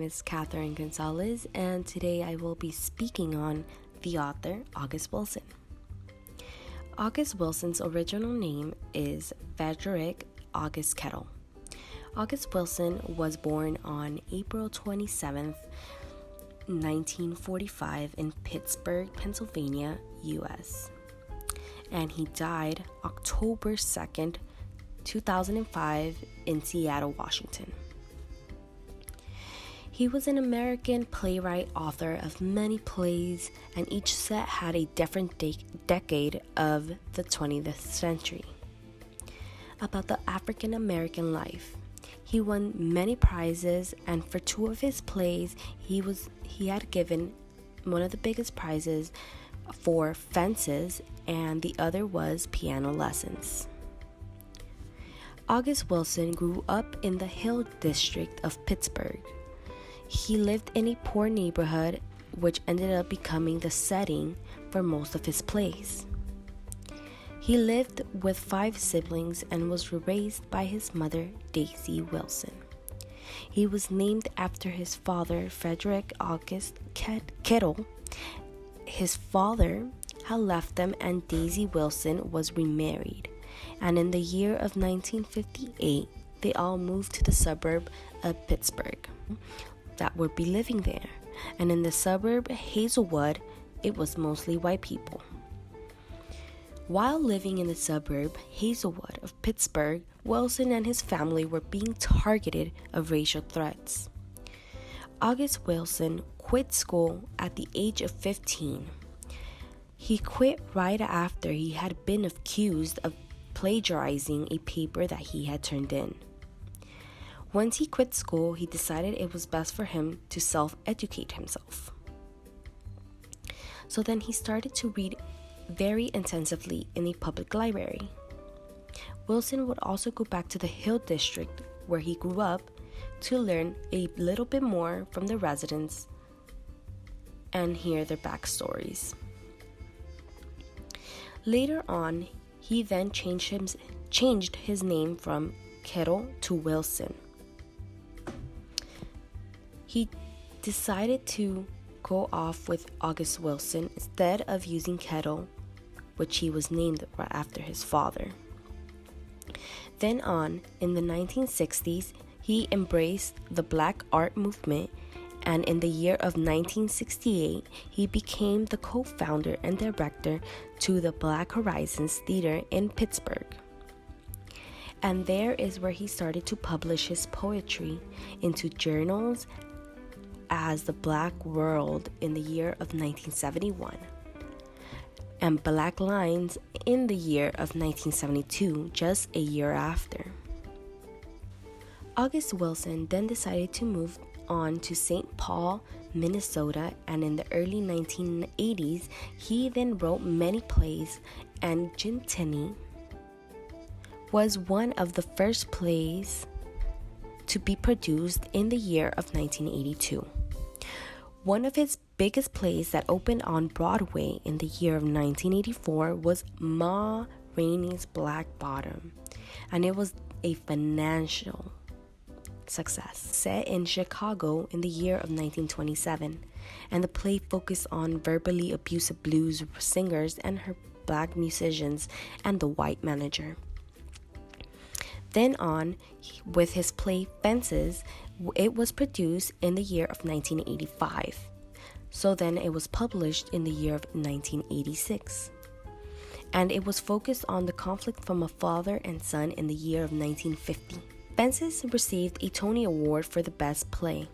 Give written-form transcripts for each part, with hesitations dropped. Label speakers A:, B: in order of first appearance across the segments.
A: is Catherine Gonzalez, and today I will be speaking on the author August Wilson. August Wilson's original name is Frederick August Kettle. August Wilson was born on April 27th, 1945 in Pittsburgh, Pennsylvania, U.S. And he died October 2nd, 2005 in Seattle, Washington. He was an American playwright, author of many plays, and each set had a different decade of the 20th century. About the African American life. He won many prizes, and for two of his plays, he had given one of the biggest prizes for Fences, and the other was piano lessons. August Wilson grew up in the Hill District of Pittsburgh. He lived in a poor neighborhood, which ended up becoming the setting for most of his plays. He lived with 5 siblings and was raised by his mother, Daisy Wilson. He was named after his father, Frederick August Kettle. His father had left them, and Daisy Wilson was remarried. And in the year of 1958, they all moved to the suburb of Pittsburgh that would be living there. And in the suburb Hazelwood, it was mostly white people. While living in the suburb Hazelwood of Pittsburgh, Wilson and his family were being targeted of racial threats. August Wilson quit school at the age of 15. He quit right after he had been accused of plagiarizing a paper that he had turned in. Once he quit school, he decided it was best for him to self-educate himself. So then he started to read very intensively in a public library. Wilson would also go back to the Hill District where he grew up to learn a little bit more from the residents and hear their backstories. Later on, he then changed his name from Kettle to Wilson. He decided to go off with August Wilson instead of using Kettle, which he was named right after his father. Then on, in the 1960s, he embraced the Black art movement, and in the year of 1968, he became the co-founder and director to the Black Horizons Theater in Pittsburgh. And there is where he started to publish his poetry into journals as the Black World in the year of 1971, and Black Lines in the year of 1972, just a year after. August Wilson then decided to move on to St. Paul, Minnesota, and in the early 1980s, he then wrote many plays, and Gin-Tiny was one of the first plays to be produced in the year of 1982. One of his biggest plays that opened on Broadway in the year of 1984 was Ma Rainey's Black Bottom, and it was a financial success. Set in Chicago in the year of 1927, and the play focused on verbally abusive blues singers and her Black musicians and the white manager. Then on, with his play Fences, it was produced in the year of 1985. So then it was published in the year of 1986. And it was focused on the conflict from a father and son in the year of 1950. Fences received a Tony Award for the best play,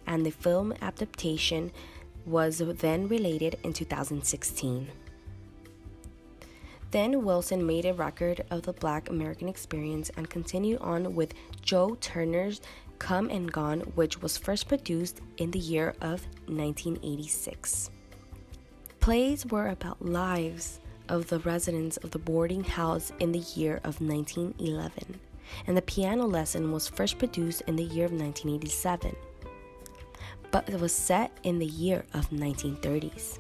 A: and the film adaptation was then released in 2016. Then Wilson made a record of the Black American experience and continued on with Joe Turner's Come and Gone, which was first produced in the year of 1986. Plays were about lives of the residents of the boarding house in the year of 1911, and the piano lesson was first produced in the year of 1987, but it was set in the year of 1930s.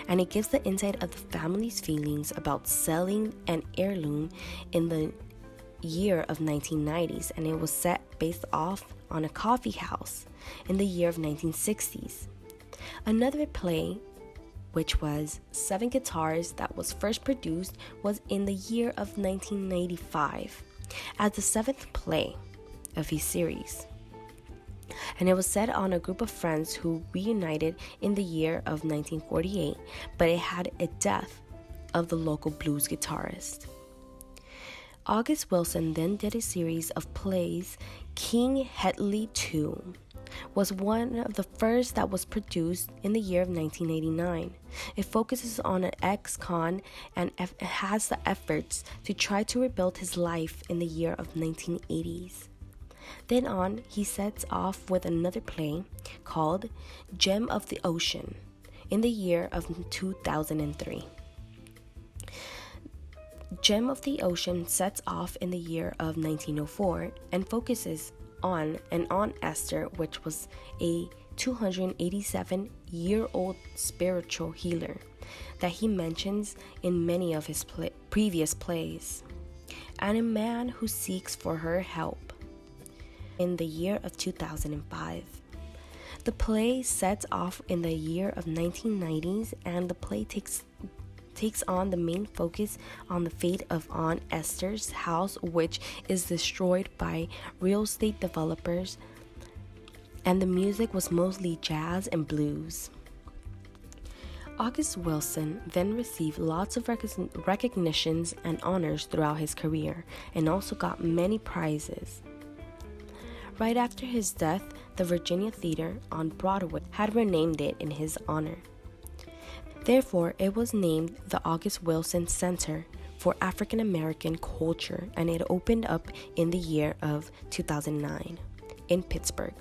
A: And it gives the insight of the family's feelings about selling an heirloom in the year of 1990s, and it was set based off on a coffee house in the year of 1960s. Another play, which was Seven Guitars, that was first produced, was in the year of 1995 as the seventh play of his series. And it was set on a group of friends who reunited in the year of 1948, but it had a death of the local blues guitarist. August Wilson then did a series of plays. King Hedley II was one of the first that was produced in the year of 1989. It focuses on an ex-con and has the efforts to try to rebuild his life in the year of 1980s. Then on, he sets off with another play called Gem of the Ocean in the year of 2003. Gem of the Ocean sets off in the year of 1904 and focuses on Esther, which was a 287-year-old spiritual healer that he mentions in many of his previous plays, and a man who seeks for her help in the year of 2005. The play sets off in the year of 1990s, and the play takes on the main focus on the fate of Aunt Esther's house, which is destroyed by real estate developers, and the music was mostly jazz and blues. August Wilson then received lots of recognitions and honors throughout his career, and also got many prizes. Right after his death, the Virginia Theater on Broadway had renamed it in his honor. Therefore, it was named the August Wilson Center for African American Culture, and it opened up in the year of 2009 in Pittsburgh.